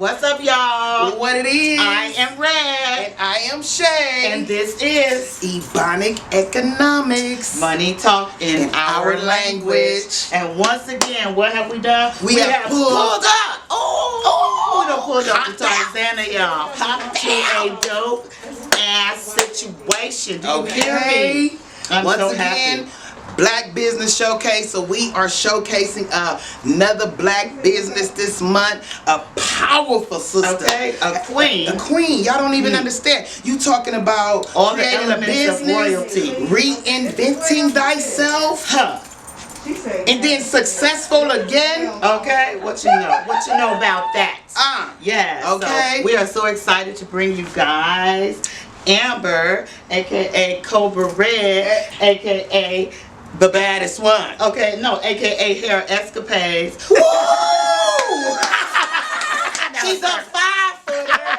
What's up, y'all? What it is? I am Red. And I am Shay. And this is Ebonic Economics. Money Talk in our language. And once again, what have we done? We have pulled up. We done pulled up to Hot Tarzana, y'all. To a dope ass situation. Do you hear me? I'm Once so again, happy. Black Business Showcase. So we are showcasing another black business this month. A powerful sister. Okay, a queen. A queen. Y'all don't even understand. You talking about All the creating a elements business, of royalty. reinventing thyself, Huh. and then successful again. Okay, what you know? What you know about that? Yes. Okay. So we are so excited to bring you guys Amber, aka Cobra Red, aka The baddest one. okay, no, aka Hair Escapades. Woo! She's a 5-footer.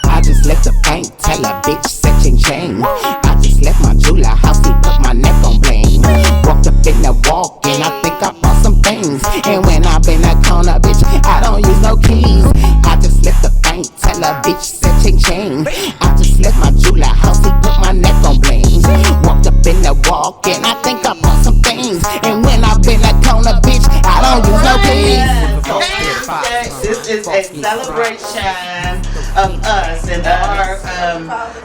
I just left the bank, tell a bitch such and chain. I just left my jeweler house, he put my neck on blame. Walked up in the walk and I think I bought some things. And when I been a corner, bitch, I don't use no keys. I just left the bank, tell a bitch such and chain. I just left my jeweler house, he put my neck on blame. Walked up in the walk and I think I bought some things. And when I been a corner, bitch, I don't use no keys. This is a celebration of us and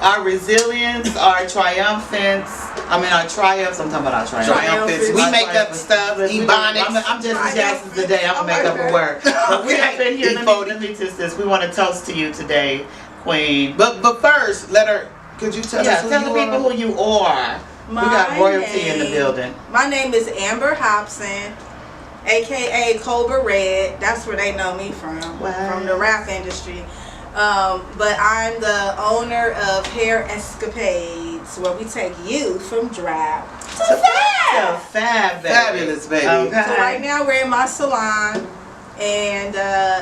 our resilience, our triumphants. Our triumphs. I'm talking about our triumphants. We make up stuff. Ebonics. I'm just as jazz as the day. I'm gonna make up a word. But we have been here. Let me test this. We want to toast to you today, Queen. But first, could you tell us who tell the people who you are. We got royalty in the building. My name is Amber Hopson, aka Cobra Red. That's where they know me from the rap industry. But I'm the owner of Hair Escapades, where we take youth from drab to fab. Fab, baby. Fabulous, baby. Okay. So right now we're in my salon and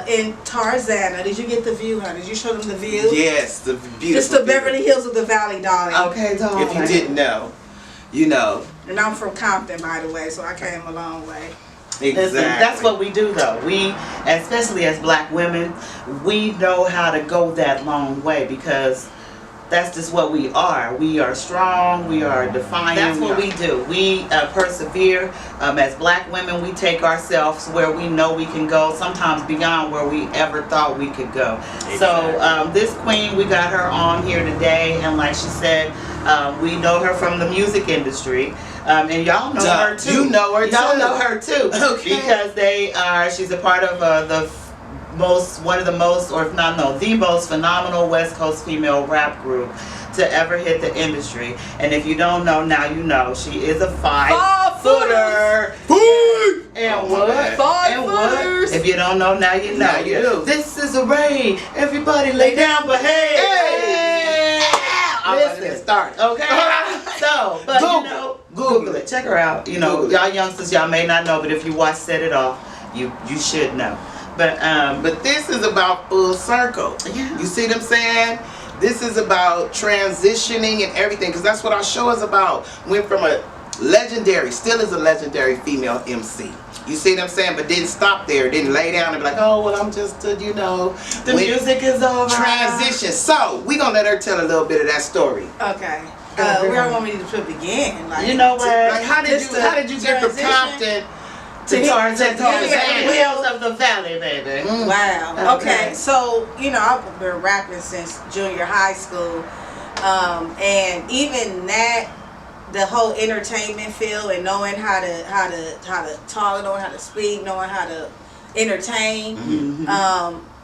in Tarzana. Did you get the view, honey? Did you show them the view? Yes, the beautiful. Just the Beverly Hills of the Valley, darling. Okay, darling. If you didn't know, you know. And I'm from Compton, by the way, so I came a long way. Exactly. Listen, that's what we do, though. We, especially as black women, we know how to go that long way because that's just what we are. We are strong. We are defiant. That's what we do. We persevere. As black women, we take ourselves where we know we can go, sometimes beyond where we ever thought we could go. Exactly. So this queen, we got her on here today, and like she said, we know her from the music industry. And y'all know her too. You know her too. Y'all know her too. Okay. Because she's a part of the most phenomenal West Coast female rap group to ever hit the industry. And if you don't know, now you know. She is a 5-footer. And what? And what? If you don't know, now you know. Now you do. This is a raid. Everybody lay down, behave. Hey! I'm about to get started. Okay. So, but Google it. Check her out. Y'all youngsters, y'all may not know, but if you watch Set It Off, you should know. But this is about full circle. Yeah. You see what I'm saying? This is about transitioning and everything, because that's what our show is about. Went from a legendary, still is a legendary female MC. You see what I'm saying? But didn't stop there. Didn't lay down and be like, oh, well, I'm just, the music is over. Transition. So, we're going to let her tell a little bit of that story. Okay. Where want me to begin? You know what? Like, how did you get from Compton to Tarzana? Hills of the Valley, baby. Wow. Okay. So, I've been rapping since junior high school. And even that, the whole entertainment field and knowing how to talk, knowing how to speak, knowing how to entertain,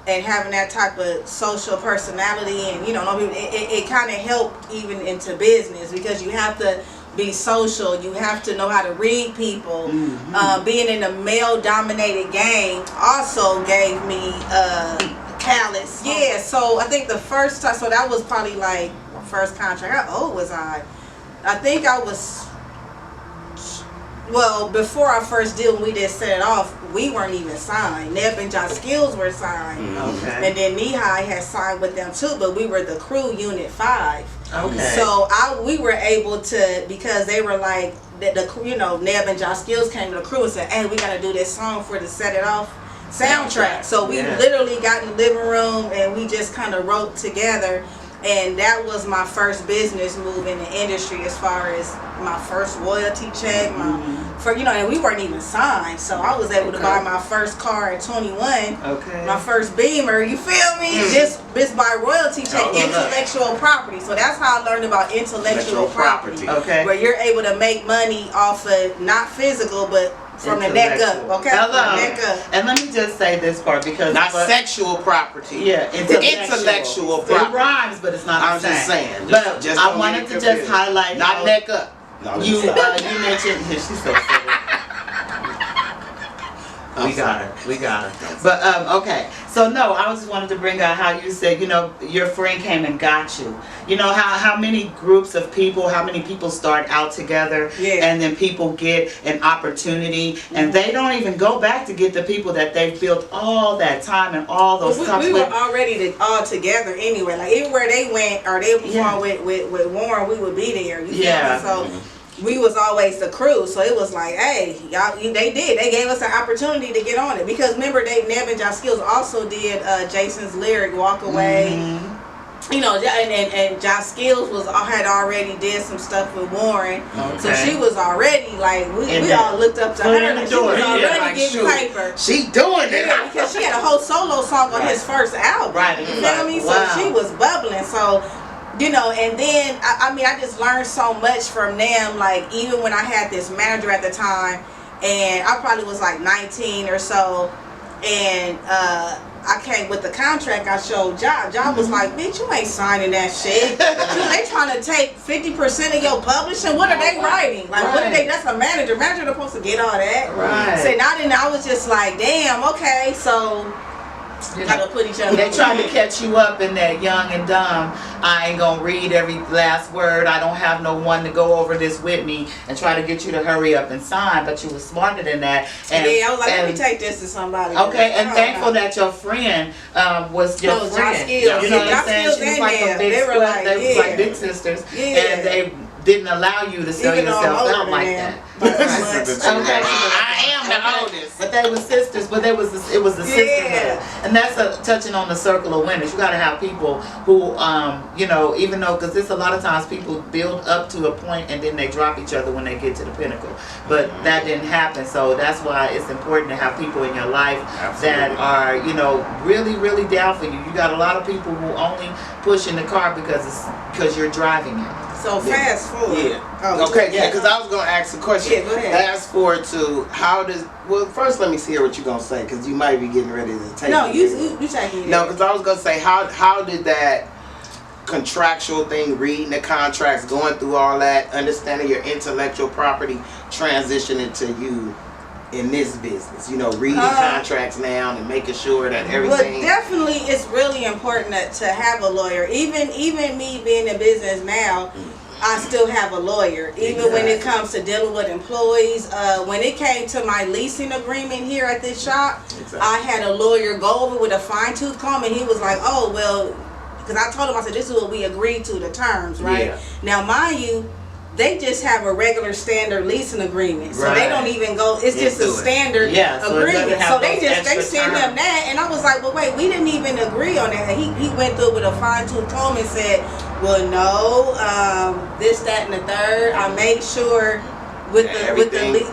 and having that type of social personality, and it kind of helped even into business because you have to be social, you have to know how to read people. Being in a male-dominated game also gave me callous. Yeah, so I think the first time, so that was probably like my first contract. How old was I? I think I was, well, before our first deal, when we did Set It Off, we weren't even signed. Neb and John Skills were signed. Okay. And then Knee-High had signed with them too, but we were the crew, Unit 5. Okay. So we were able to, because they were like, Neb and John Skills came to the crew and said, hey, we got to do this song for the Set It Off soundtrack. So we literally got in the living room and we just kind of wrote together. And that was my first business move in the industry, as far as my first royalty check, and we weren't even signed. So I was able to buy my first car at 21, my first Beamer, you feel me? Just by royalty check, intellectual property. So that's how I learned about intellectual property. Where you're able to make money off of not physical, but from the neck up, okay? Hello. Neck up. And let me just say this part, because not sexual property. Yeah, intellectual property. It rhymes, but it's not the same. I'm just saying. But just I wanted to just highlight, not neck up. No, you mentioned, she's so silly. We got her. But okay. So no, I just wanted to bring out how you said, your friend came and got you. You know how many groups of people, how many people start out together, and then people get an opportunity, and they don't even go back to get the people that they've built all that time and all those. We were already all together anyway. Like everywhere they went or they performed with Warren, we would be there. You feel me? So. We was always the crew, so it was like, hey, y'all, they gave us an opportunity to get on it, because remember, Neb and Josh Skills also did Jason's lyric Walk Away, and Josh Skills had already did some stuff with Warren, so she was already like, we all looked up to her, and she was already getting paper. She doing it, because she had a whole solo song on his first album, you feel me? So she was bubbling, so. And then, I just learned so much from them, like, even when I had this manager at the time, and I probably was like 19 or so, and I came with the contract, I showed John. John was like, bitch, you ain't signing that shit. They trying to take 50% of your publishing. What are they writing? Like, what are they, that's a manager. Manager supposed to get all that. Right. So I was just like, damn, okay, so... Gotta put each other. They trying to catch you up in that young and dumb. I ain't gonna read every last word. I don't have no one to go over this with me and try to get you to hurry up and sign. But you was smarter than that. And I was like, let me take this to somebody. Okay, and thankful that your friend was your friend. Josh Skills. You know what I'm saying? She was like a big they were like big sisters, and they didn't allow you to sell yourself out like that. I am the oldest. But they were sisters, but it was the sisterhood. And that's touching on the circle of winners. You got to have people who, even though, because there's a lot of times people build up to a point and then they drop each other when they get to the pinnacle. But that didn't happen. So that's why it's important to have people in your life that are, really, really down for you. You got a lot of people who only push in the car because you're driving it. So fast forward. Because I was going to ask a question. Yeah, go ahead. Fast forward to first let me hear what you're going to say, because you might be getting ready to take No, you taking it. No, because I was going to say, how did that contractual thing, reading the contracts, going through all that, understanding your intellectual property, transition into you in this business, reading contracts now and making sure that everything. Well, definitely, it's really important to have a lawyer. Even me being in business now, I still have a lawyer. Even when it comes to dealing with employees, when it came to my leasing agreement here at this shop, I had a lawyer go over with a fine tooth comb, and he was like, "Oh well," because I told him, I said, "This is what we agreed to, the terms, right?" Yeah. Now, mind you, they just have a regular standard leasing agreement, so they don't even go. It's just a standard agreement. So they send them that, and I was like, "Well, wait, we didn't even agree on that." And he went through with a fine tooth comb and said, "Well, no, this, that, and the third. I made sure with the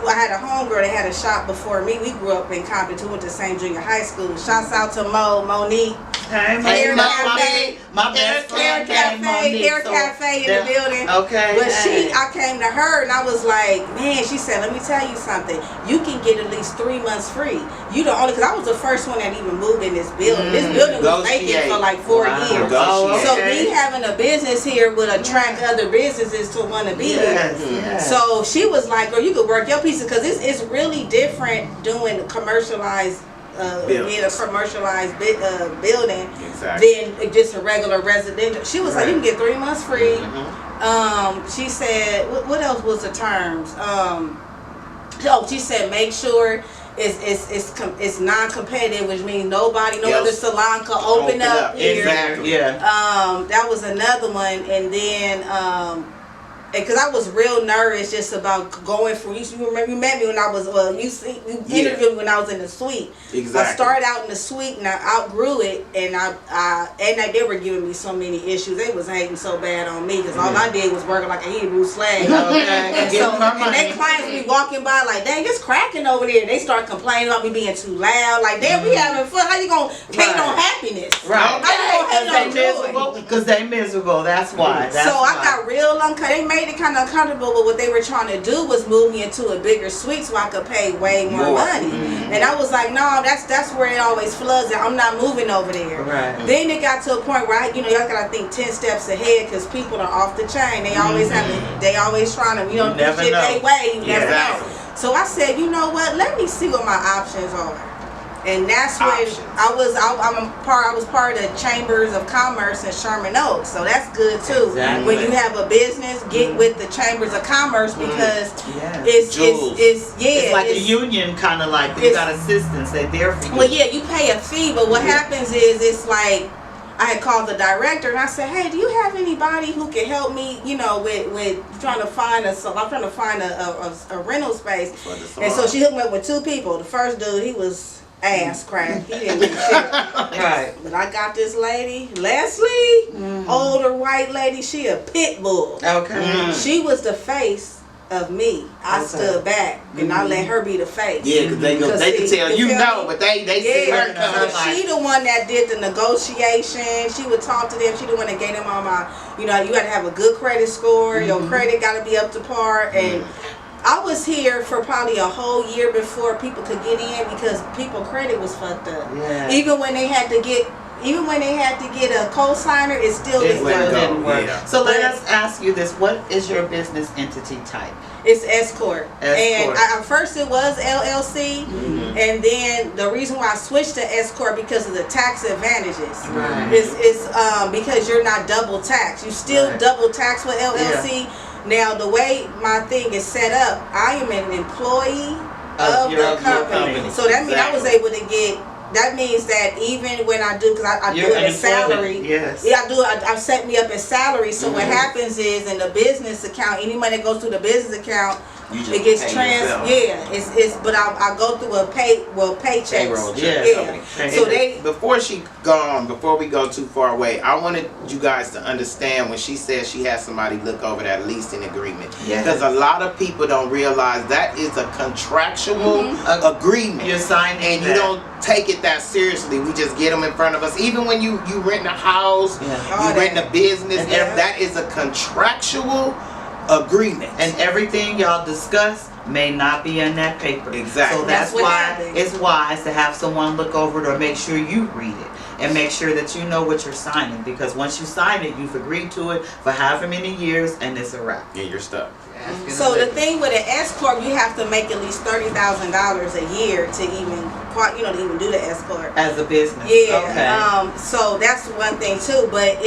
I had a homegirl that had a shop before me. We grew up in Compton. We went to the same junior high school. Shouts out to Monique. Hair Cafe, my best friend Hair Cafe in the building. Okay. But I came to her and I was like, man, she said, let me tell you something. You can get at least 3 months free. You the only, because I was the first one that even moved in this building. This building was vacant for like 4 years. So me having a business here would attract other businesses to want to be here. So she was like, girl, you could work your pieces, because it's really different doing commercialized. Being a commercialized building than just a regular residential. She was like, you can get 3 months free. She said, what else was the terms? She said, make sure it's non-competitive, which means no other salon could open up here. Exactly. That was another one, and then because I was real nervous just about going from. You remember you met me when I was you interviewed me when I was in the suite. Exactly. I started out in the suite and I outgrew it, and they were giving me so many issues. They was hating so bad on me because all I did was working like a Hebrew slave. Okay. And their clients be walking by like, dang, it's cracking over there. They start complaining about me being too loud. Like, damn, we having fun. How you gonna hate on happiness? Right. How you gonna hate on joy? Because they miserable. That's why. I got real uncomfortable. They made it kind of uncomfortable, but what they were trying to do was move me into a bigger suite so I could pay way more money. And I was like, no, that's where it always floods. And I'm not moving over there. Right. Then it got to a point where y'all gotta think 10 steps ahead because people are off the chain. They always they always trying to do shit they way. You never know. So I said, you know what? Let me see what my options are. And that's when I was part of the Chambers of Commerce in Sherman Oaks, so that's good too. Exactly. When you have a business, get with the Chambers of Commerce because it's like a union, kind of like you got assistants. They're there for you. Well, yeah, you pay a fee, but what happens is it's like I had called the director and I said, hey, do you have anybody who can help me? With trying to find a rental space. And so she hooked me up with 2 people. The first dude, he was ass crack. He didn't do shit. Right. But I got this lady, Leslie, older white lady. She a pit bull. Okay. She was the face of me. I stood back and I let her be the face. Yeah, because they can tell but they see her coming. So she the one that did the negotiation. She would talk to them. She the one that gave them all my, you got to have a good credit score. Your credit got to be up to par. And I was here for probably a whole year before people could get in because people's credit was fucked up. Yeah. Even when they had to get a co-signer, it still didn't work. Yeah. So let us ask you this: what is your business entity type? It's S-Corp. And first it was LLC, and then the reason why I switched to S-Corp because of the tax advantages. Right. It's because you're not double taxed. You still double taxed with LLC. Yeah. Now the way my thing is set up, I am an employee of the company. So that means I was able to get. That means that even when I do, because I do it as salary. Yes. Yeah, I do. I set me up as salary. So what happens is in the business account, any money that goes through the business account, it gets but I go through a paychecks. Payroll check. So before we go too far away, I wanted you guys to understand when she says she has somebody look over that leasing agreement. Because a lot of people don't realize that is a contractual agreement. You're signing and you don't take it that seriously. We just get them in front of us. Even when you rent a house, you rent a business, that is a contractual agreement. And everything y'all discuss may not be in that paper. Exactly. So that's why it's wise to have someone look over it or make sure you read it and make sure that you know what you're signing, because once you sign it, you've agreed to it for however many years and it's a wrap. Yeah, you're stuck. So the thing with an S corp, you have to make at least $30,000 a year to even do the S corp as a business. Yeah. Okay. So that's one thing too. But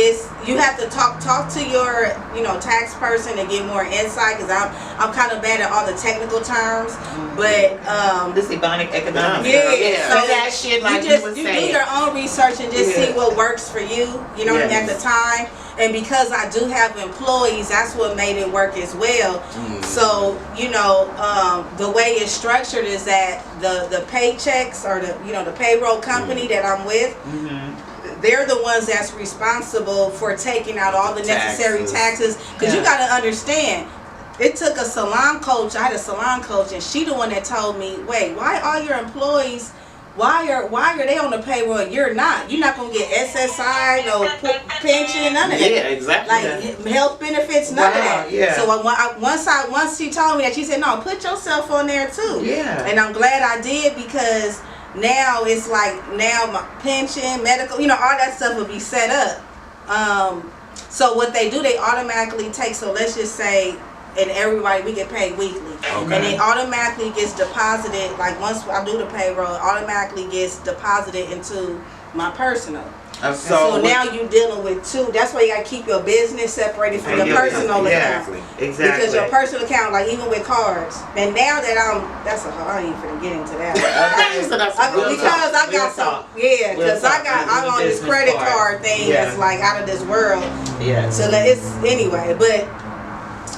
you have to talk to your tax person to get more insight, because I'm kind of bad at all the technical terms. But this Ebonic economics. Yeah. So that shit like you do your own research and just see what works for you. At the time. And because I do have employees, that's what made it work as well. So, the way it's structured is that the paychecks or the payroll company that I'm with, they're the ones that's responsible for taking out all the necessary taxes. Because you got to understand, it took a salon coach. I had a salon coach, and she the one that told me, wait, why all your employees, why are they on the payroll and you're not? You're not gonna get SSI, no pension, none of that. Yeah, exactly. Like health benefits, none of that. Yeah. So once she told me that, she said, no, put yourself on there too. Yeah. And I'm glad I did, because now it's like my pension, medical, all that stuff will be set up. So what they do, they automatically take. So let's just say, and everybody, we get paid weekly. Okay. And it automatically gets deposited, like once I do the payroll, it automatically gets deposited into my personal. Okay. So now you're dealing with two. That's why you got to keep your business separated from your personal account. Exactly. Because your personal account, like even with cards. And now that I ain't even finna get into that. I'm on this credit card thing that's like out of this world. Yeah. So that it's anyway, but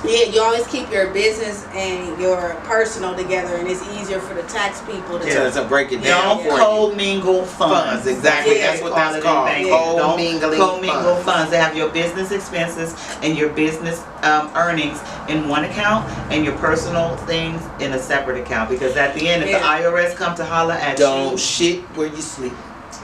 Yeah, you always keep your business and your personal together, and it's easier for the tax people to. To break it down Don't for co-mingle funds. Exactly. Yeah. That's what that's called. Don't Co-mingling co-mingle funds. funds. They have your business expenses and your business earnings in one account, and your personal things in a separate account. Because at the end, if the IRS come to holler at Don't you, shit where you sleep.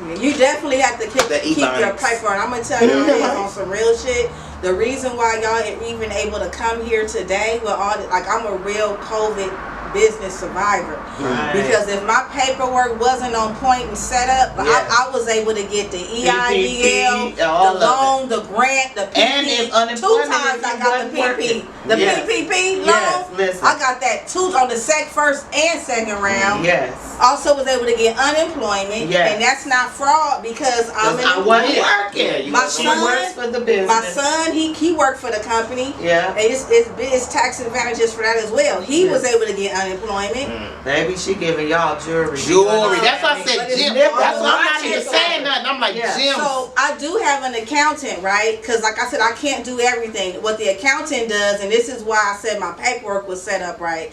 Yeah, you definitely have to keep your pipe on. I'm gonna tell you this on some real shit. The reason why y'all are even able to come here today with all the, like, I'm a real COVID business survivor. Right. Because if my paperwork wasn't on point and set up, Yes. I was able to get the EIDL, all the of loan, the grant, the PP. And if 2 unemployment times I got the PP. working. The Yes. PPP loan, Yes, listen. I got that 2 on the first and second round. yes. Also was able to get unemployment, Yes. and that's not fraud because I'm I wasn't Yeah. working. My She son- works for the business. My son, he worked for the company. Yeah. And it's tax advantages for that as well. He was Yes. able to get unemployment. Baby, she giving y'all jewelry. Jewelry. That's why I But said it's Jim. different. That's why I'm not My even kids saying are- nothing. I'm like, Yeah. Jim. So I do have an accountant, right? Because like I said, I can't do everything. What the accountant does, and this is why I said my paperwork was set up right.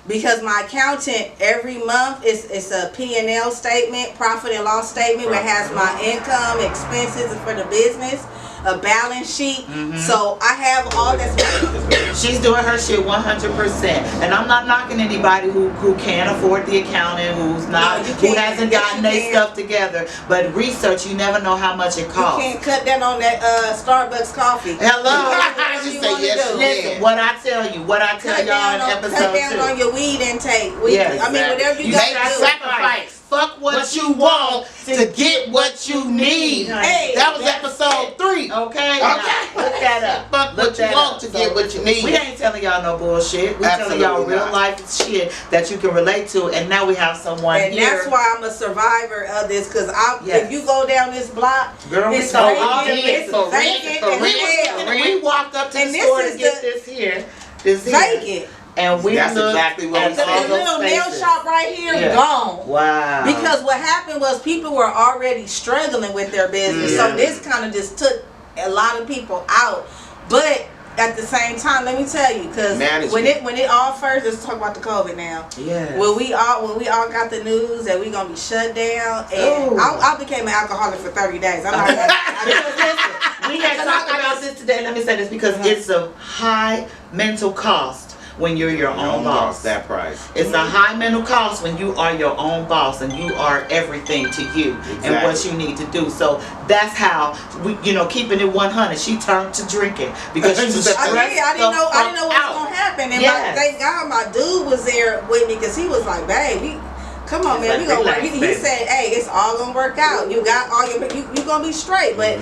Because my accountant every month it's a P&L statement, profit and loss statement, where it has my income, expenses for the business, a balance sheet. So I have all that. She's doing her shit 100%, and I'm not knocking anybody who can't afford the accountant, who's not, No, you who can't. hasn't Yes, gotten you their can. stuff together. But research, you never know how much it You costs. can't cut down on that Starbucks coffee. Hello. I just say yes, you Listen, can. what I tell Cut y'all in down episode on 2. your weed intake. Weekly. Yes, I mean, whatever you You got make to a do. sacrifice. Fuck what you want to get what you need. Hey, That was that's episode 3. Okay. Now, look that up. Fuck Look what you that want up. to So get what you need. We ain't telling y'all no bullshit. We telling Absolutely y'all real not. life shit that you can relate to, and now we have someone And here. that's why I'm a survivor of this, because Yes. if you go down this block, Girl, we it's saw vacant, all it's this for vacant, real, and for real. hell. we walked up to And the this store is to get the- this here. This here. Vacant. And we That's looked exactly what at we The said. all those little nail spaces. shop right here, Yeah. gone. Wow. Because what happened was people were already struggling with their business, so Yeah. this kind of just took a lot of people out. But at the same time, let me tell you, because Management. when it all first, let's talk about the COVID now. Yes. When we all got the news that we gonna be shut down, and Ooh. I became an alcoholic for 30 days. I'm not gonna, We had talked about this today. Let me say this because it's a high mental cost when you're your own boss. That price. It's a high mental cost when you are your own boss and you are everything to you and what Exactly. you need to do. So that's how we, keeping it 100. She turned to drinking because she was stressed I didn't know what was out. gonna happen, and Yes. thank God my dude was there with me because he was like, "Babe, come on, He's man, like, we gonna work." relax, He baby. said, "Hey, it's all gonna work out. You got all your, you gonna be straight." But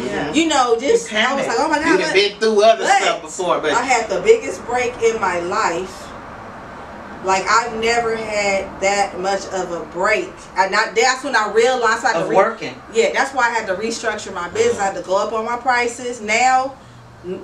just I was like, "Oh my You God!" done been through other But stuff before, but I had the biggest break in my life. Like I've never had that much of a break. That's when I realized I had Of to working. Yeah, that's why I had to restructure my business. I had to go up on my prices. Now,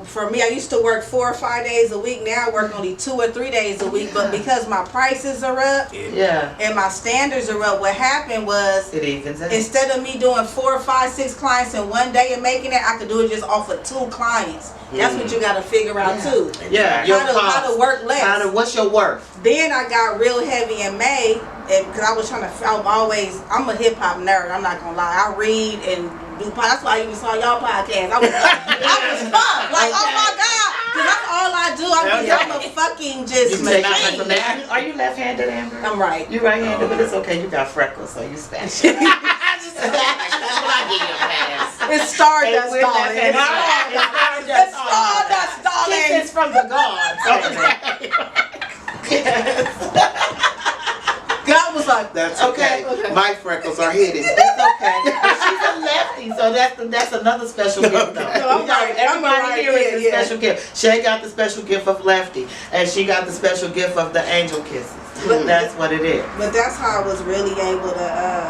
for me, I used to work 4 or 5 days a week. Now I work only 2 or 3 days a week. But because my prices are up Yeah. and my standards are up, what happened was It evens out. instead of me doing 4, 5, 6 clients in one day and making it, I could do it just off of 2 clients. That's what you got to figure out too. Yeah. Your How to work less. What's your worth? Then I got real heavy in May, because I was trying to. I'm a hip hop nerd. I'm not gonna lie. I read and do. That's why I even saw y'all podcast. I was fun. Like, oh my God, because that's all I do. I'm a fucking just You take machine. information. Are you left-handed, Amber? I'm right. You right-handed, but it's okay. You got freckles, so you special. It's Stardust, We're darling. left-handed. It's Stardust, darling. Kisses from the gods. God was like, that's okay. My freckles are hidden. It's okay. But she's a lefty, so that's another special gift though. I'm right. Everybody here is a Yeah. special gift. Shay got the special gift of lefty, and she got the special gift of the angel kisses. But that's what it is. But that's how I was really able to.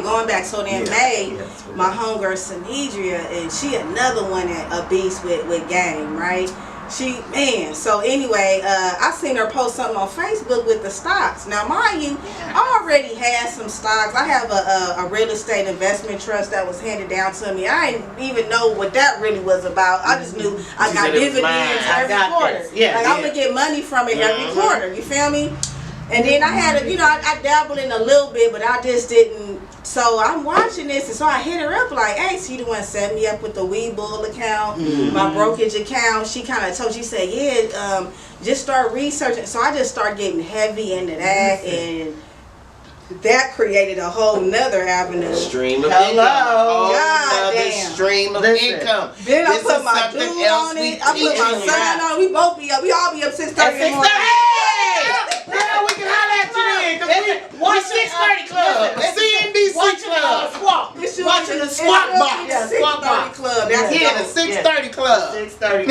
Going back. So then May, my homegirl Sanedria, and she another one that a beast with game, right? So anyway, I seen her post something on Facebook with the stocks. Now, mind you, I already had some stocks. I have a real estate investment trust that was handed down to me. I didn't even know what that really was about. I just knew I got dividends every quarter. Yeah, I would get money from it every quarter. You feel me? And then I had I dabbled in a little bit, but I just didn't. So I'm watching this, and so I hit her up like, "Hey, she the one set me up with the Webull account, my brokerage account." She kind of she said, "Yeah, just start researching." So I just started getting heavy into that, and that created a whole nother avenue. Stream of income. God damn. Stream of income. Then I This put is my something dude else on we it. I put my teach you. son on it. We all be up 6:30 in the morning. Yeah, we can holler at you then, because we 6:30 Club, the CNBC Club. Watching the squat box. Yeah, 6:30 Club. That's Yeah, the 6:30 Club. 6:30.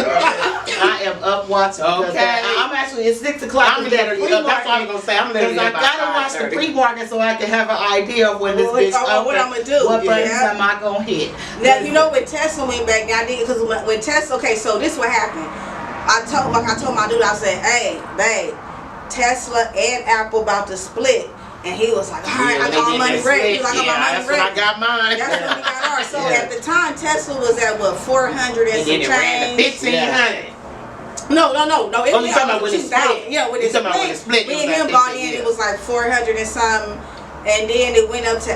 I am up watching. Okay. I'm actually, it's 6 o'clock. I'm literally up. That's what I was going to say. I'm literally Because up I gotta watch the pre-market so I can have an idea of when this bitch what I'm gonna do. What buttons am I gonna hit? Now you know when Tesla went back. Now I did because when Tesla. Okay, so this what happened. I told my dude. I said, "Hey, babe, Tesla and Apple about to split." And he was like, "All right, I got my money ready." He was like, "I got my money ready." I got mine. That's when we got ours. So at the time, Tesla was at what 400 and some And then it ran to change. 1,500. No. It Oh, you talking about when it split? Yeah, when You it talking about when it split, Me it and was him like bought 15, in. yeah. It was like 400 and something. And then it went up to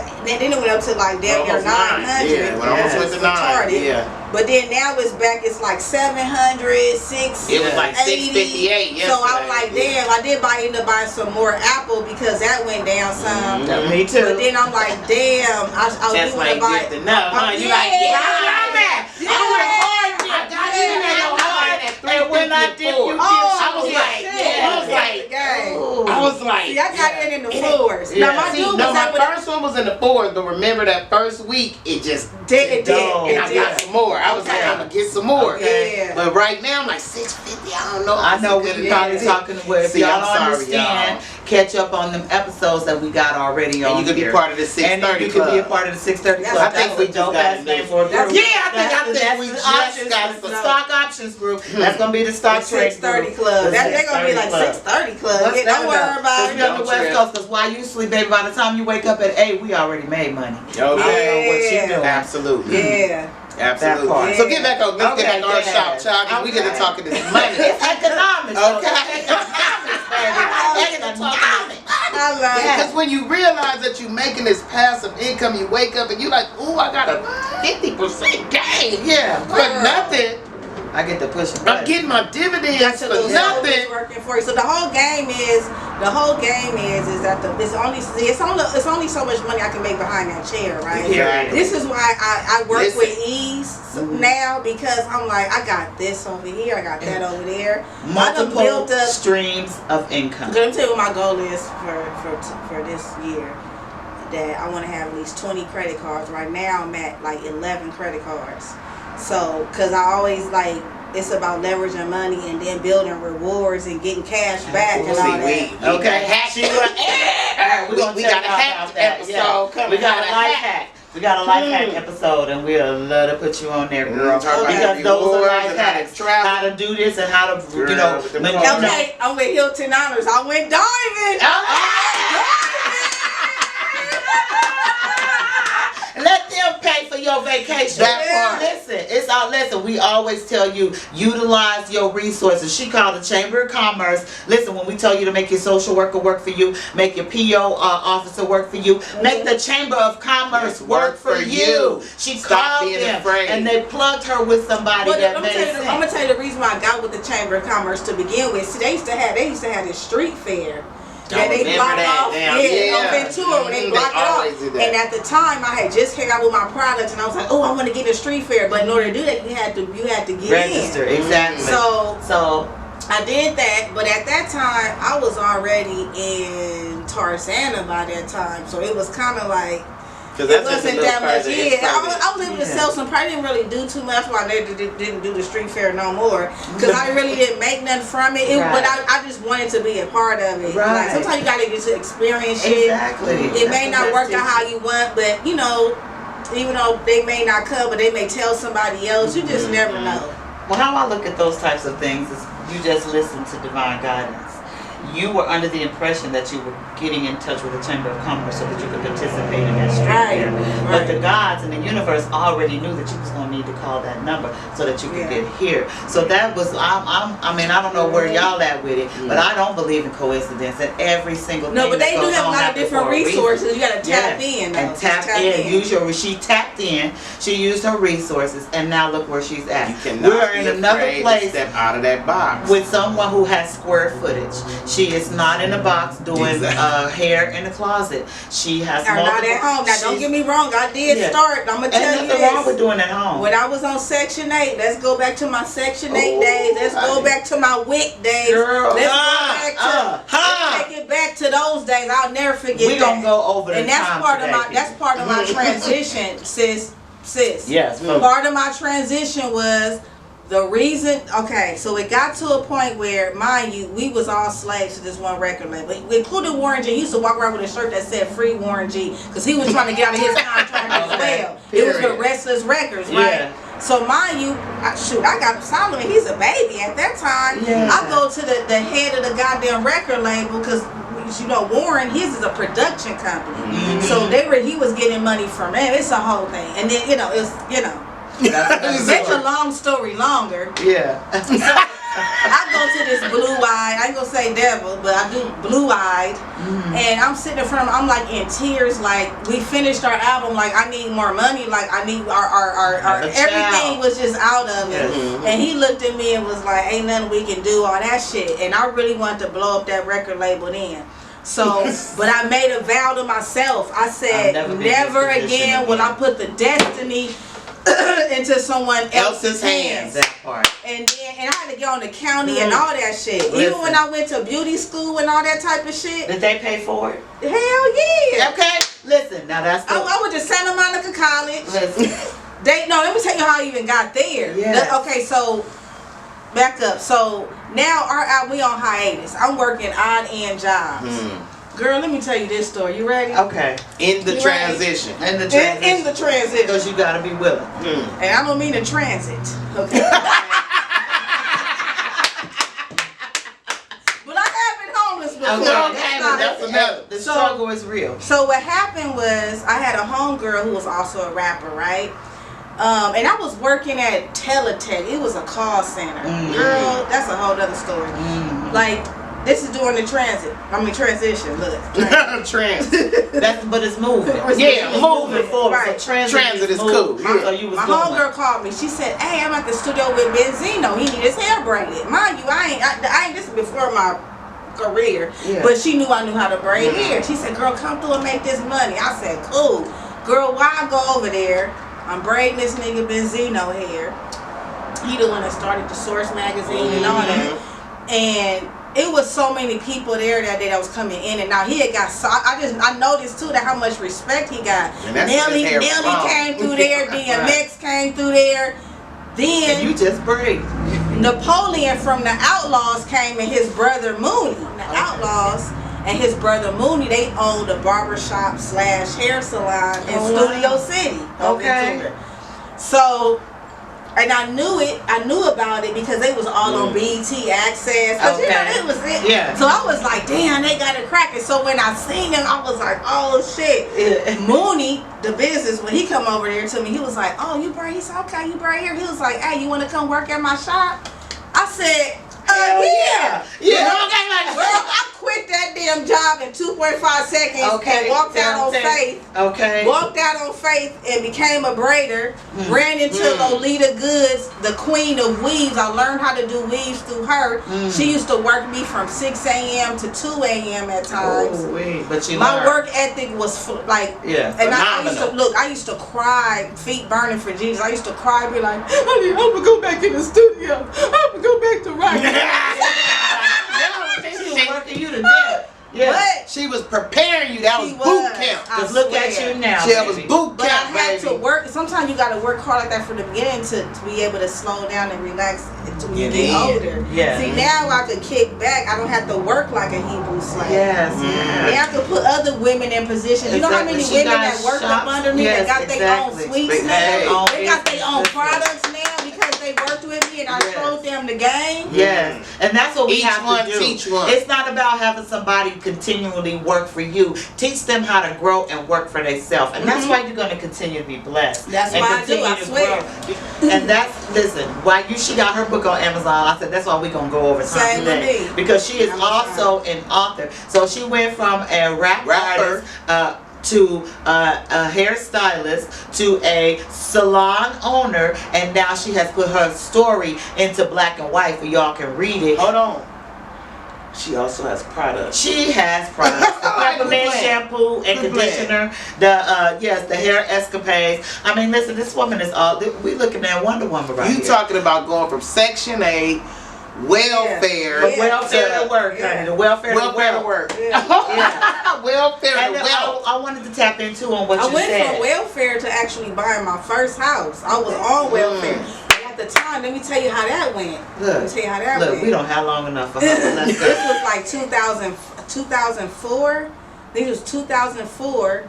like damn near Almost 900. Yeah, it almost went to 9. Retarded. Yeah. But then now it's back. It's like 700, 680. It was like 658 yesterday. So I'm like, damn. I did end up buying some more Apple because that went down some. Me too. But then I'm like, damn. I was That's doing like about just enough, huh? You like, yeah, I'm at. Yeah. I went hard. I got in at your hard at 354. And when I did, you did. I was like, shit. I was like, I was like, See, I got in the fours. Yeah. Now my See, dude no, was my at with first one was in the 4s, but remember that first week, it just it did. and I got some more. I was like, Okay. I'm gonna get some more. Okay. Yeah. But right now, I'm like 650. I don't know. I know we It's probably good. talking with. If See, y'all I'm don't sorry, understand, y'all. catch up on them episodes that we got already on And you could be here. part of the And 630 you could be a Club. part of the 630 That's- Club. I think That's we a just dope got ass a name new- for a group. Yeah, I think That's we the just options, got the some. stock options group. That's gonna be the stock trade 630 group. Club. The They're gonna be 630 like Club. 630 Club. Let's Yeah, don't go worry though. about We it. on the Don't West trip. Coast, because while you sleep, baby, by the time you wake up at 8, we already made money. Okay. I don't know what you Yeah. doing. Absolutely. Yeah. Absolutely. That part. So get back on. Let's Okay, get back on our yeah. shop, child, because we get to Okay. talking this money. It's economics. though. Okay. It's economics, baby. Economics. I love Yeah. Because when you realize that you're making this passive income, you wake up and you like, ooh, I got a 50% gain. Yeah. For nothing. I get to push it. I'm getting my dividends for Nothing nothing. working for you. So the whole game is that it's only so much money I can make behind that chair, right? Yeah. This is why I work Listen. with ease now, because I'm like, I got this over here, I got that over there. I done Multiple built up. streams of income. Let me tell you what my goal is for this year. That I want to have at least 20 credit cards. Right now I'm at like 11 credit cards. So, cause I always like, it's about leveraging money and then building rewards and getting cash back and all that. Okay. We got a hacked episode coming. We got a life hack. hack. We got a life hack episode, and we'll love to put you on there, girl. Talk about Because happy those are rewards life and how to hacks. travel. How to do this and how to, Girl, you know, with the when- cards. Okay, I went Hilton Honors. I went diamond. Let them pay for your vacation. That part. Listen, it's all. Listen, we always tell you, utilize your resources. She called the Chamber of Commerce. Listen, when we tell you to make your social worker work for you, make your PO officer work for you, make the Chamber of Commerce Yes, work for you. She Stop called being them, afraid. and they plugged her with somebody But that I'm made sense. gonna tell you the reason why I got with the Chamber of Commerce to begin with. See, they used to have this street fair. I That they remember block that off, now. on Yeah. Ventura when they Mhm, block they it always off. do that. And at the time, I had just came out with my products, and I was like, "Oh, I want to get a street fair." But in order to do that, you had to get Register, in. exactly. So I did that, but at that time, I was already in Tarzana by that time, so it was kind of like. It wasn't that much. Yeah, I was able to sell some. Probably didn't really do too much. Why they didn't do the street fair no more, because I really didn't make nothing from it. Right. But I just wanted to be a part of it. Right. Like, sometimes you gotta get to experience shit. Exactly. It may not work out how you want, but you know, even though they may not come, but they may tell somebody else. You just never know. Well, how I look at those types of things is you just listen to divine guidance. You were under the impression that you were getting in touch with the Chamber of Commerce so that you could participate in that street fair. But the gods in the universe already knew that you was going to need to call that number so that you could get here. So that was, I mean, I don't know where y'all at with it, but I don't believe in coincidence. And every single thing but they that do goes have a on lot of happens different for a reason. resources. You got to tap in. And tap in. Use your, she tapped in. She used her resources, and now look where she's at. You cannot We're in another place. Step out of that box with someone who has square footage. She is not in a box doing hair in the closet. She has I'm not at home. Now, don't get me wrong. I did start. I'm going to tell you this. Nothing wrong with doing it at home. When I was on Section 8, let's go back to my Section 8 days. Let's go back to my WIC days. Girl, let's take it back to those days. I'll never forget that. We're going to go over and that's part of my transition, sis. Yes. Part of my transition was the reason, okay, so it got to a point where, mind you, we was all slaves to this one record label, including Warren G. He used to walk around with a shirt that said "Free Warren G" because he was trying to get out of his contract as well. It was with Restless Records, right? Yeah. So mind you, I got Solomon. He's a baby at that time. Yeah. I go to the head of the goddamn record label because, you know, Warren, his is a production company. Mm-hmm. So he was getting money from them. It's a whole thing, and then Make a long story longer. Yeah. I go to this blue-eyed, I ain't gonna say devil, but I do blue-eyed, and I'm sitting in front of him, I'm like in tears, like we finished our album, like I need more money, like I need our everything was just out of it. And he looked at me and was like, ain't nothing we can do, all that shit. And I really wanted to blow up that record label then. So, but I made a vow to myself. I said, never again will I put the destiny into someone else's hands. That part. And I had to get on the county and all that shit. Listen. Even when I went to beauty school and all that type of shit. Did they pay for it? Hell yeah. Okay. Listen, now that's I went to Santa Monica College. Listen. Let me tell you how I even got there. Yes. Okay, so back up. So now we on hiatus. I'm working odd end jobs. Girl, let me tell you this story. You ready? Okay. In the transition. In the transition. Because you gotta be willing. And I don't mean the transit. Okay. But I have been homeless before. Okay, that's another. The struggle is real. So what happened was I had a homegirl who was also a rapper, right? And I was working at Teletech. It was a call center. Girl, that's a whole other story. Like, this is during the transition. Look. Transit. But it's moving. Moving forward. Right. So transit is cool. My homegirl called me. She said, "Hey, I'm at the studio with Benzino. He need his hair braided." Mind you, I ain't this is before my career, but she knew I knew how to braid hair. She said, "Girl, come through and make this money." I said, "Cool." Girl, why I go over there? I'm braiding this nigga Benzino hair. He the one that started the Source magazine and all that, and it was so many people there that day that was coming in and out. He had got I noticed too that how much respect he got. Nelly came through there, DMX came through there. Then and you just braid. Napoleon from the Outlaws came and his brother Mooney. The Outlaws and his brother Mooney, they owned a barbershop / hair salon in Studio City. Okay. So, and I knew about it because they was all on BET Access. Cause it was it. Yeah. So I was like, damn, they got it cracking. So when I seen him, I was like, oh shit. Mooney, the business, when he come over there to me, he was like, oh, you braid? He said, okay, you braid here. He was like, hey, you want to come work at my shop? I said, yeah. Girl, I quit that damn job in 2.5 seconds and walked out on faith. Walked out on faith and became a braider. Ran into Lolita Goods, the queen of weaves. I learned how to do weaves through her. She used to work me from 6 a.m. to 2 a.m. at times. But my work ethic was like, and phenomenal. I used to cry, feet burning for Jesus. I used to cry, be like, honey, I'm gonna go back in the studio. I'm gonna go back to writing. She was working you to death. Yeah. But she was preparing you. That was boot camp. Just look at you now. That was boot camp. But I had to work. Sometimes you got to work hard like that from the beginning to be able to slow down and relax until you get older. Yeah. See, now I can kick back. I don't have to work like a Hebrew slave. Yes. Now I can put other women in positions. You know how many women that worked up under me that got their own sweets now? They got their own products now because they worked worked with me and I showed them the game. Yes, and that's what we Each have one to do. teach one. It's not about having somebody continually work for you. Teach them how to grow and work for themselves, and that's why you're going to continue to be blessed. That's and why I do, continue I to swear. grow. And that's listen. Why she got her book on Amazon? I said that's why we're gonna go over time Same today with me. because she is Amazon. also an author. So she went from a rapper. Artist, to a hairstylist, to a salon owner, and now she has put her story into black and white for y'all can read it. Hold on. She also has products. She has products. The peppermint shampoo and conditioner. The hair Escapades. I mean, listen, this woman is all. We looking at Wonder Woman right here. You talking about going from Section 8, welfare, welfare to work, honey. The welfare to work. Yeah. Welfare And to wealth. I wanted to tap into on what I you went said. from welfare to actually buying my first house. I was on welfare. And at the time, let me tell you how that went. Let me tell you how that went. We don't have long enough for her. Let's go. This was like 2004. I think it was 2004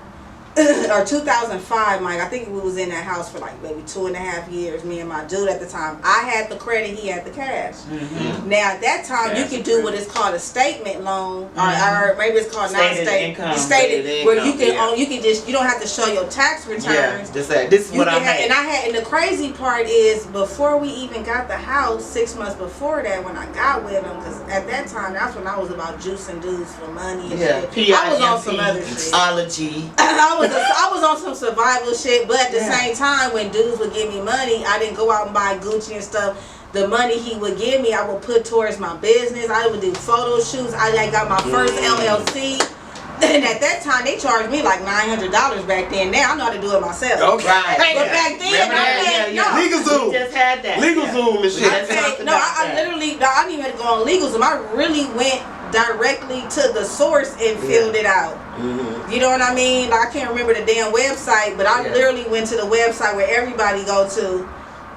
or 2005, Mike. I think we was in that house for like maybe 2.5 years. Me and my dude at the time. I had the credit, he had the cash. Now at that time, you could do what is called a statement loan, or maybe it's called Stated non-stated income. stated, where you can own. You can just you don't have to show your tax returns. Yeah, this is what I had. And the crazy part is before we even got the house, 6 months before that, when I got with him, because at that time that's when I was about juicing dudes for money and shit. I was on some other shit. Ology. I was on some survival shit, but at the same time, when dudes would give me money, I didn't go out and buy Gucci and stuff. The money he would give me, I would put towards my business. I would do photo shoots. I got my first LLC. And at that time, they charged me like $900 back then. Now I know how to do it myself. Okay. Right. But back then, I Legal Zoom. We just had that. Legal Zoom and shit. I literally, I didn't even go on Legal Zoom. I really went directly to the source and filled it out. You know what I mean? Like, I can't remember the damn website, but I literally went to the website where everybody go to,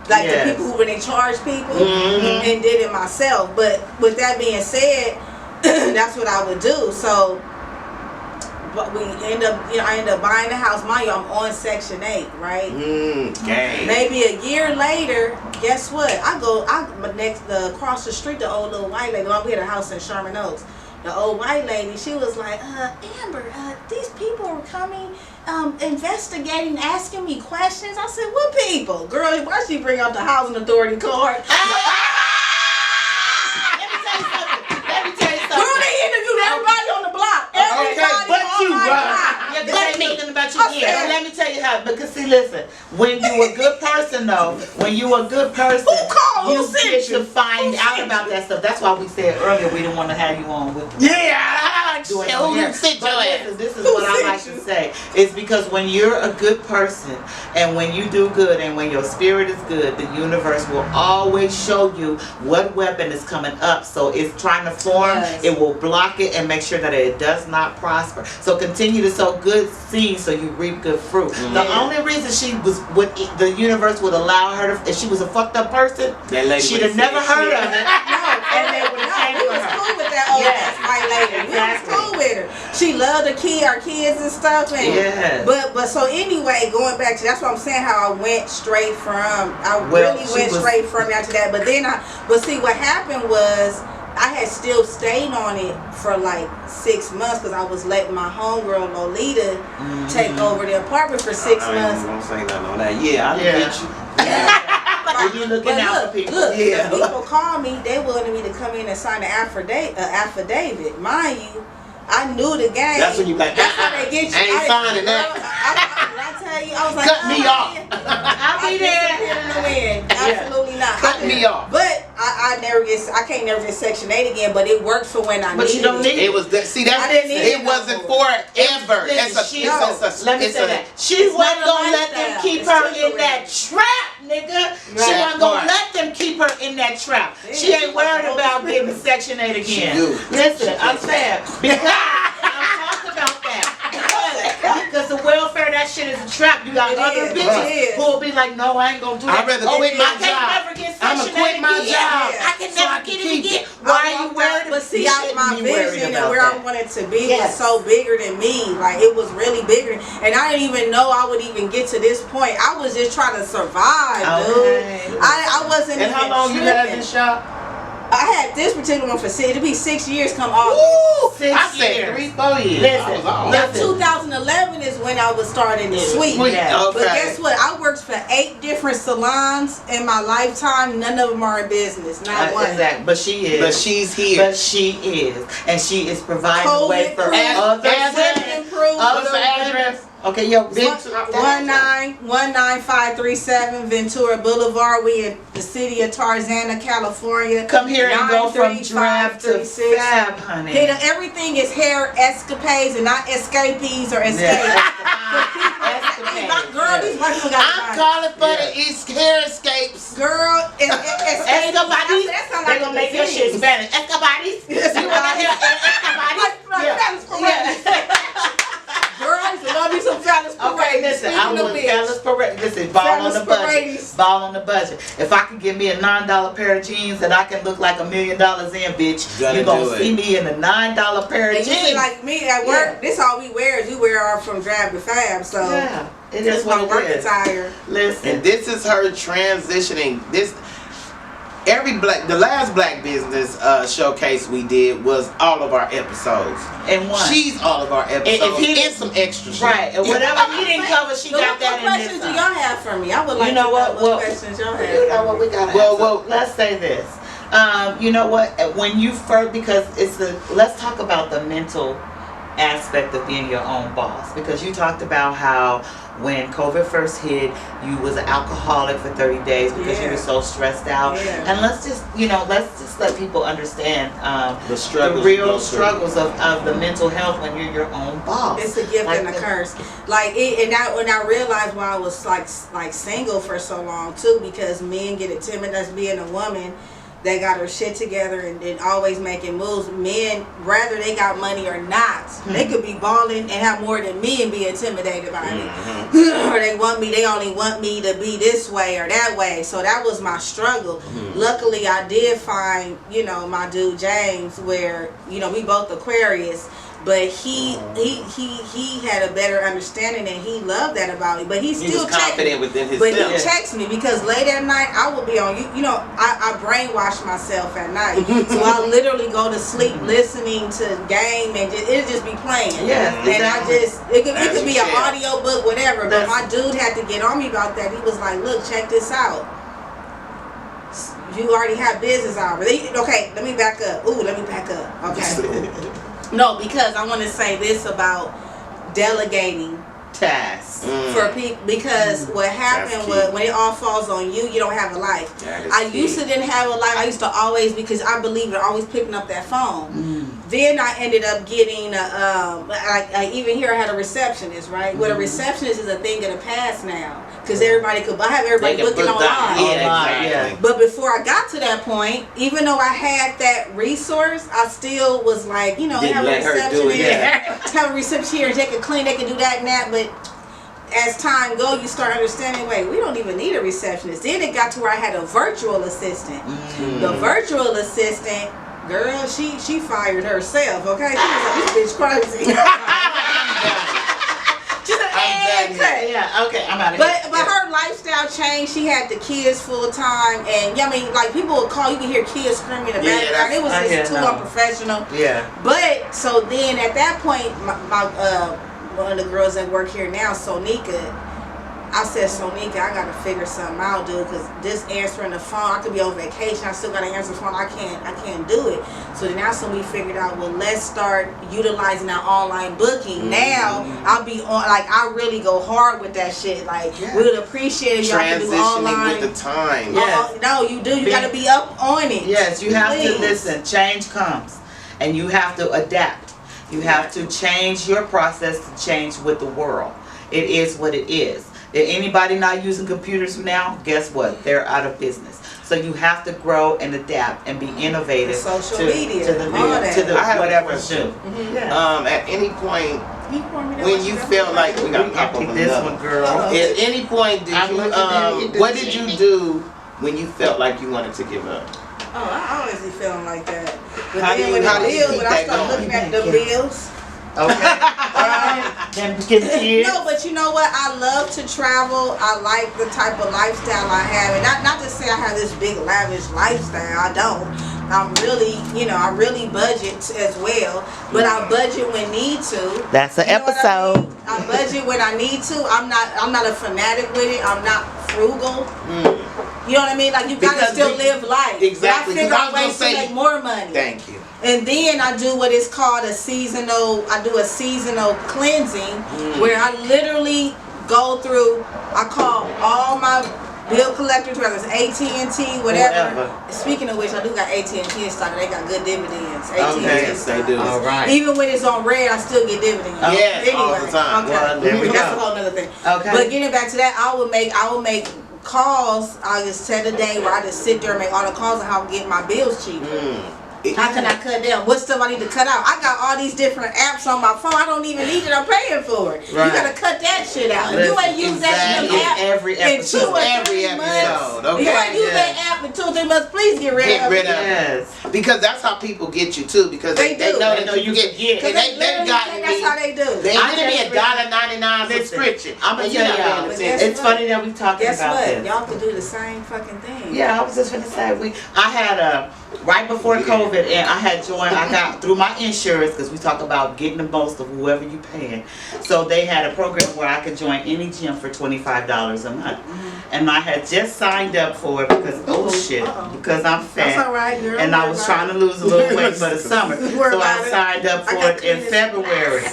like the people who when they charge people, and did it myself. But with that being said, that's what I would do. So, but we end up, I end up buying the house. Mind you, I'm on Section 8, right? Maybe a year later, guess what? Across the street, the old little white lady. We had a house in Sherman Oaks. The old white lady, she was like, Amber, these people are coming, investigating, asking me questions. I said, what people? Girl, why she bring out the housing authority card? Let me tell you something. Girl, they interviewed everybody on the block. Everybody but on you, my block. Let me about you again. Let me tell you how. Because see, listen, when you a good person though, Who called? you Who sent get you? to find out about that stuff. That's why we said earlier we didn't want to have you on with us. Doing no hair. But this is what I like to say. It's because when you're a good person and when you do good and when your spirit is good, the universe will always show you what weapon is coming up. So it's trying to form, it will block it and make sure that it does not prosper. So continue to sow good seeds so you reap good fruit. The only reason the universe would allow her to, if she was a fucked up person, she'd have never heard of it. And they would have changed We was cool with that old ass white lady. We was cool with her. She loved our kids and stuff. And but so anyway, going back to that's what I'm saying. How I went straight from straight from after that. But then but see what happened was I had still stayed on it for like 6 months because I was letting my homegirl Lolita take over the apartment for 6 months. I don't say nothing on that. Yeah, I get you. You're looking out for people. Look, people call me. They wanted me to come in and sign an affidavit. Mind you, I knew the game. That's when you like. That's how they get you. I ain't signing that. I tell you, I was like, Cut me off. I'll be there in the wind. Absolutely not. Cut me off. But I can't never get Section 8 again. But it worked for when I needed it. But you don't need it. Was that? See, that's it. Wasn't forever. Let me say that. She wasn't gonna let them keep her in that trap, nigga. She wasn't gonna let them keep her in that trap. She ain't worried about getting Section 8 again. Listen, I'm saying because I'm talking about that. Because the welfare, that shit is a trap. You got other bitches who will be like, no, I ain't gonna do that. I'd rather quit my job. Never get I'ma Section quit 8 my again. job. I can so I never can get it keep again. it. Why are you worried? But see, You shouldn't my be worried vision and about where I that. wanted to be Yes. was so bigger than me. Like, it was really bigger. And I didn't even know I would even get to this point. I was just trying to survive, Okay. dude. I wasn't And even how long you tripping. had this shop? I had this particular one for it'll be 6 years come August. Woo! 6 I said years. 3-4 years. Listen, I was off. Now, listen. 2011 is when I was starting the suite. Yeah. Okay. But guess what? I worked for 8 different salons in my lifetime. None of them are in business. Not one. Exactly. But she is. But she's here. But she is. And she is providing a way for COVID-proof, other women-proof. What's the address? Okay, yo, Ventura. 19537 Ventura Boulevard. We in the city of Tarzana, California. come here and go from drab to 93536. fab, honey. Everything is hair escapades and not escapades or escapes. Escapades. Girl, these white people got I'm calling for the East Hair Escapes. girl, Escapades. That sound like They gonna a make your disease. shit Spanish. Escapades. You wanna hear Escapades? Girls, love me some phallus parades. Okay, listen, I want phallus parade. Listen, ball on the budget. Parades. Ball on the budget. If I can give me a $9 pair of jeans that I can look like $1 million in, bitch, Gonna you gonna do see it. me in a $9 pair of And you jeans. see, like me at work, this all we wear is we wear our from drab to fab. So Yeah, it this is is my what work it is. attire. Listen, And this is her transitioning. The last black business showcase we did was all of our episodes. and one. She's all of our episodes. If he and some extra shit. Right, and whatever he didn't cover, she So got what that in questions this. do y'all have for me? I would like You know to what? know Well, questions y'all have. You know what we gotta Well, answer. well- Let's say this. You know what? When you first, because let's talk about the mental aspect of being your own boss. Because you talked about how when COVID first hit, you was an alcoholic for 30 days because you Yeah. were so stressed out. Yeah. And let's just let people understand The struggles. the you go real through. struggles of the mental health when you're your own boss. It's a gift Like and a the- curse. Like when I realized why I was like single for so long too, because men get it timid as being a woman that got her shit together and always making moves. Men, rather they got money or not, they could be balling and have more than me and be intimidated by me. Or they only want me to be this way or that way. So that was my struggle. Luckily I did find, my dude James, where, we both Aquarius. But he had a better understanding and he loved that about me. But he He still was confident within himself. But he checks me because late at night I would be on I brainwash myself at night. So I literally go to sleep listening to game and it'll just be playing. Yes, And exactly. it could be an Yeah. audio book, whatever. But That's- my dude had to get on me about that. He was like, look, check this out. You already have business hours. Okay, let me back up. Okay. No, because I want to say this about delegating tasks. for people, because what happened That's was key. when it all falls on you, you don't have a life. That is I key. used to didn't have a life. I used to always, because I believe in always picking up that phone. Then I ended up getting I even here I had a receptionist, right? What a receptionist is a thing of the past now, because I have everybody They can booking book that. online. Yeah, Yeah. exactly. But before I got to that point, even though I had that resource, I still was like, Didn't have a let her do it, receptionist, have a receptionist here, they can clean, they can do that and that. But as time go, you start understanding, wait, we don't even need a receptionist. Then it got to where I had a virtual assistant. The virtual assistant, girl, she fired herself, okay? She was like, this bitch crazy. She said, I'm done "Hey, Yeah, okay, I'm out of here. but her lifestyle changed. She had the kids full time, and like people would call. You can hear kids screaming in the Yeah, background. It was I hear just too no. unprofessional. Yeah. But so then at that point, my one of the girls that work here now, Sonika, I said, Sonika, I gotta figure something out, dude, because this answering the phone, I could be on vacation, I still gotta answer the phone. I can't do it. So then that's when we figured out, well, let's start utilizing our online booking. Now I'll be on, like, I really go hard with that shit. Like, Yeah. we would appreciate if y'all can do online. Transitioning with the time. Yeah. No, you do. You gotta be up on it. Yes, you have to Please. listen. Change comes, and you have to adapt. You have to change your process to change with the world. It is what it is. If anybody not using computers now, guess what? They're out of business. So you have to grow and adapt and be innovative. The social to, media, to the all that. to the I have a whatever's question. new. Yeah. At any point, Can you pour me that when much you stuff? felt like we got We pop can over pick this another. one, girl. Uh-oh. At any point, did I'm you looking at it. what did you do when you felt like you wanted to give up? Oh, honestly feeling like that. But How then do when you when I keep that start going? looking at the bills. Okay. Them kids. No, but you know what? I love to travel. I like the type of lifestyle I have, and not to say I have this big lavish lifestyle. I don't. I'm really, I really budget as well, but I budget when need to. That's an You know what I episode. mean? I budget when I need to. I'm not a fanatic with it. I'm not frugal. You know what I mean? Like you gotta Because still live life. Exactly, But I 'cause I figure out was gonna ways to say- make more money. Thank you. And then I do what is called a seasonal cleansing, where I literally go through, I call all my bill collectors, whether it's AT&T, whatever. Speaking of which, I do got AT&T in stock. They got good dividends. AT&T Yes, stock. they do. All right. Even when it's on red, I still get dividends. Yes, all the time. Okay. Well, there we That's go. a whole other thing. Okay. But getting back to that, I will make calls. I'll just set a day where I just sit there and make all the calls on how to get my bills cheaper. How can I cut down? What stuff I need to cut out? I got all these different apps on my phone. I don't even need it. I'm paying for it. Right. You gotta cut that shit out. If you Listen, ain't used that exactly. app Every in episode. 2 or 3 Every months, episode, okay, if you ain't used yeah. that app in 2 or 3 months, please get rid Get of rid it. of it. Yes. Because that's how people get you too. Because They they do. know They that know you you get. forget. Cause And they they've literally gotten think that's how they do. They I give me just $1.99 Listen, subscription. I'm gonna And you're tell not paying y'all. attention. It's funny that we're talking Guess about what? this. Y'all can do the same fucking thing. Yeah, I was just gonna say I had right before COVID, and I had joined. I got through my insurance because we talk about getting the most of whoever you paying. So they had a program where I could join any gym for $25 a month, and I had just signed up for it because because I'm fat. That's all right, girl. And I was trying to lose a little weight for the summer, Worry so I about it. signed up I for got it in clean as February.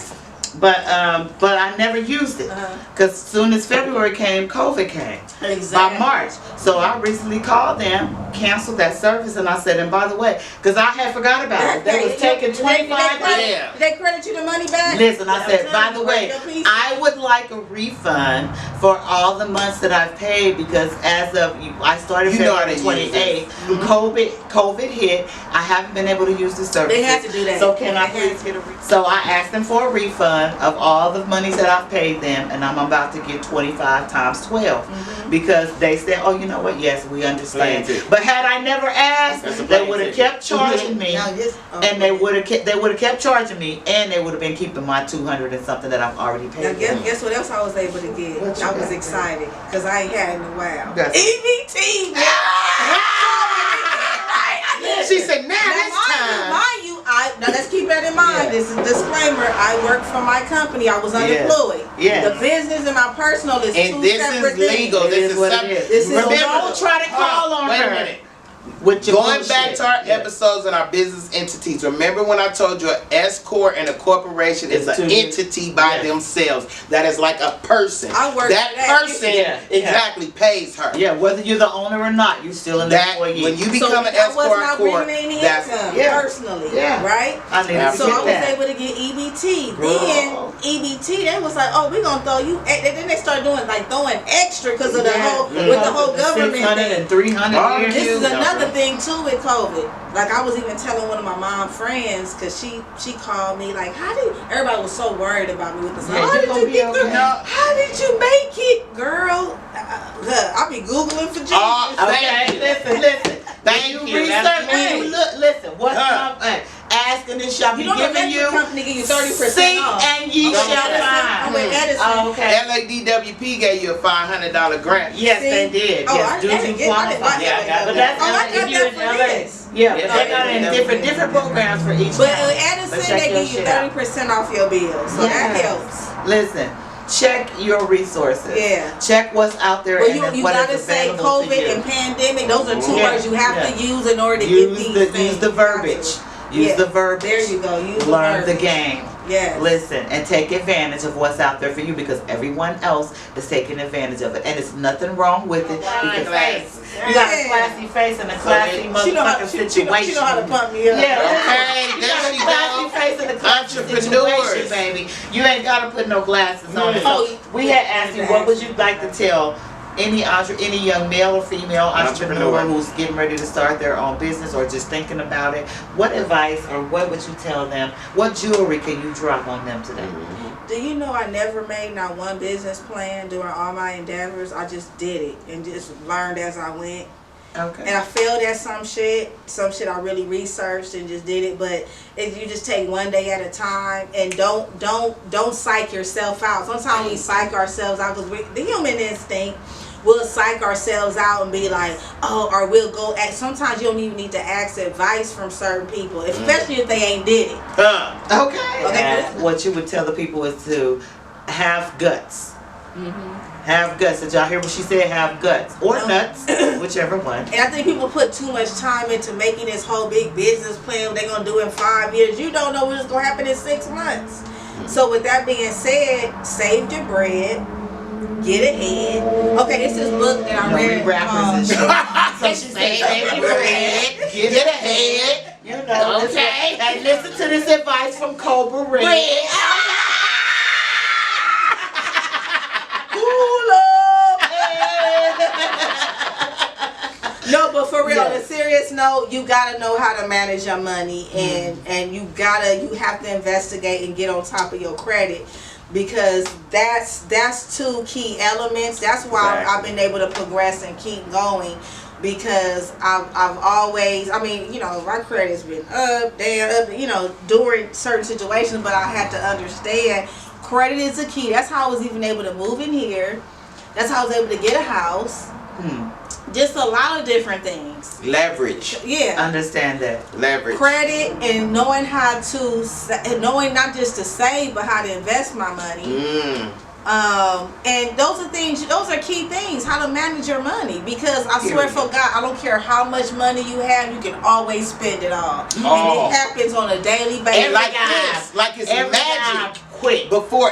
But I never used it because soon as February came, COVID came. Exactly. By March. So I recently called them, canceled that service, and I said, and by the way, because I had forgot about it, they was taking $25. Yeah. Did they credit you the money back? Listen, I said, I'm by telling the you, way, break your piece. I would like a refund for all the months that I've paid because as of I started You know how February to use 28th, COVID hit. I haven't been able to use the service. They had to do that. So can I They had please to. get a refund? So I asked them for a refund of all the monies that I've paid them, and I'm about to get 25 times 12 because they said, oh, you know what? Yes, we understand. Plain ticket. But had I never asked, That's a they plain would have ticket. kept charging me. Now, yes. And they would have kept charging me, and they would have been keeping my 200 and something that I've already Now paid. guess what else I was able to get? What you I was got? excited because I ain't had in a while. That's- EBT. She said, now this time. Mind you, now let's keep that in mind. Yeah. This is a disclaimer. I work for my company. I was unemployed. Yes. The business and my personal is And two this separate is legal. It This is is what it something. is. This is Remember, don't try to call on wait her. a minute. With your Going back bullshit. to our episodes and our business entities, remember when I told you an S corp and a corporation is It's an two- entity by Yes. themselves. That is like a person. I work that for that. person Yeah. exactly pays her. Yeah, whether you're the owner or not, you're still an That employee. when you So become an I S was corp, not bringing any income Yeah. personally. Yeah. Right? I need to So I get was that. able to get EBT. Girl. Then EBT, they was like, "Oh, we gonna throw you." Then they started doing throwing extra because of the whole with the whole government 600 thing. and 300 Barbecue. years. This is No, another bro. thing too with COVID. Like I was even telling one of my mom friends because she called me like, "How did?" Everybody was so worried about me with this. Yeah, How you did gonna you be get through? okay. How did you make it, girl? I be googling for Jesus. Okay, listen. Thank When you. research, That's when me. you look, listen. What's Huh. asking and shall be You know the given electric you. company give you 30% Seek off. and ye Okay. shall I'm with find. Edison. Oh, okay. LADWP gave you a $500 grant. Yes, See? they did. Oh, I Yes, do didn't you get- I didn't qualify? get Yeah, I got But that. that's Oh, I if got you that in for LA. this. Yeah, Yeah, but they got it in yeah. different programs for each But one. Edison, check they your give you shit out. 30% off your bill, so that Yes. helps. Listen, check your resources. Yeah. Check what's out there But and you what gotta is say available to COVID you. and pandemic. Those are two Yeah. words you have to Yeah. use in order to Use get these the things. use the verbiage. Use Yeah. the verbiage. There you go. Use Learn the the verbiage. game. Yes. Listen and take advantage of what's out there for you because everyone else is taking advantage of it, and it's nothing wrong with it because you got a classy face and a classy She know how motherfucking she situation. know how to pump me up. Yeah, Okay, you there got she a classy go. face and a classy Entrepreneurs. situation, baby. You ain't gotta put no glasses on. Oh, So we had asked you, what would you like to tell any young male or female entrepreneur who's getting ready to start their own business or just thinking about it? What advice or what would you tell them? What jewelry can you drop on them today? Do you know I never made not one business plan during all my endeavors? I just did it and just learned as I went. Okay. And I failed at some shit I really researched and just did it. But if you just take one day at a time and don't psych yourself out. Sometimes we psych ourselves out because the human instinct. We'll psych ourselves out and be like, oh, or we'll go at. Sometimes you don't even need to ask advice from certain people, especially if they ain't did it. Okay. And what you would tell the people is to have guts. Have guts. Did y'all hear what she said? Have guts or nuts, whichever one. And I think people put too much time into making this whole big business plan. What they're gonna do in 5 years. You don't know what's gonna happen in 6 months. So with that being said, save your bread. Get ahead. Okay, it's this book that I read. Rappers and shit. So she said, save your bread. Get ahead. You know. Okay. And listen to this advice from Cobra Red. No, but for real, on a serious note, you gotta know how to manage your money, and you have to investigate and get on top of your credit, because that's two key elements. That's why I've been able to progress and keep going, because I've always, I mean, you know, my credit's been up, down, up, you know, during certain situations, but I had to understand credit is the key. That's how I was even able to move in here. That's how I was able to get a house. Just a lot of different things. Leverage. Yeah. Understand that. Leverage. Credit and knowing how to, knowing not just to save, but how to invest my money. And those are things, those are key things, how to manage your money. Because I swear for God, I don't care how much money you have, you can always spend it all. And it happens on a daily basis. Like it's magic. Quick. Before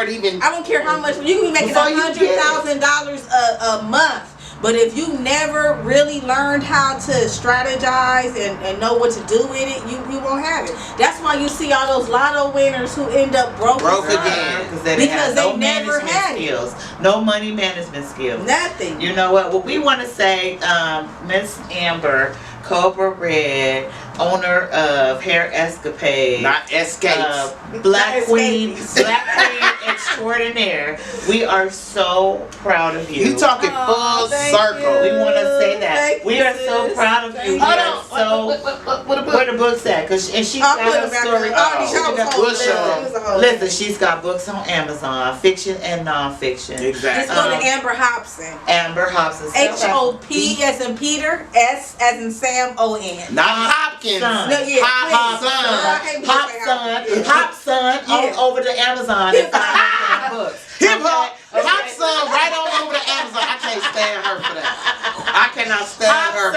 it even. I don't care how much, you can be making $100,000 a month. But if you never really learned how to strategize and know what to do with it, you won't have it. That's why you see all those lotto winners who end up broke again. Because they never had skills. No money management skills. Nothing. You know what? Well, we want to say, Miss Amber, Cobra Red, owner of Hair Escapades. Not Escapes. Black Queen extraordinaire. We are so proud of you. You talking full circle. We want to say that. We are so proud of you. Where the books at? And she's got her story. Listen, she's got books on Amazon, fiction and nonfiction. Exactly. Just go to Amber Hopson. Amber Hopson. H-O-P as in Peter, S as in Sam, O-N. Not Hopkins. Hopson all over the Amazon and find her books. Hip hop, Hopson right on over to Amazon. I can't stand her for that. I cannot stand her.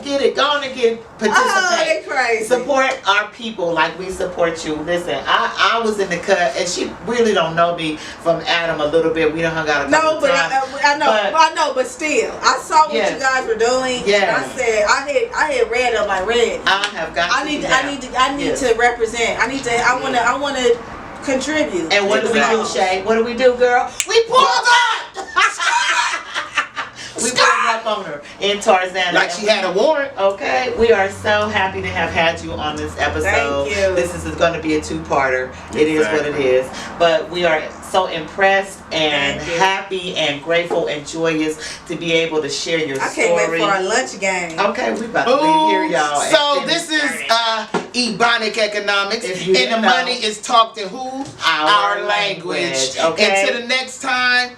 Get it. Go on and participate. Crazy. Support our people like we support you. Listen, I was in the cut, and she really don't know me from Adam a little bit. We done hung out a couple times. I know, but still, I saw what you guys were doing. Yes. And I said, I had Red up like Red. I need to represent. I want to contribute. And what do we do, Shay? What do we do, girl? We pulled up. We pulled up on her in Tarzana. Like she had a warrant. Okay. We are so happy to have had you on this episode. Thank you. This is going to be a two-parter. It is what it is. But we are so impressed and happy and grateful and joyous to be able to share your story. I can't wait for our lunch game. Okay, we about to leave here, y'all. So this is Ebonic Economics, and the money is talked in who? Our language. Okay. Until the next time.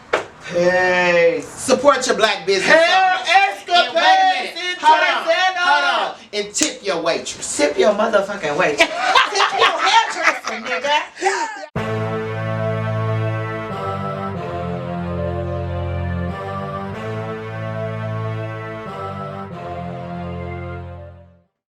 Peace. Support your black business. Hair Escapades. Wait a minute. Hold on. And tip your waitress. Tip your motherfucking waitress. Tip your hair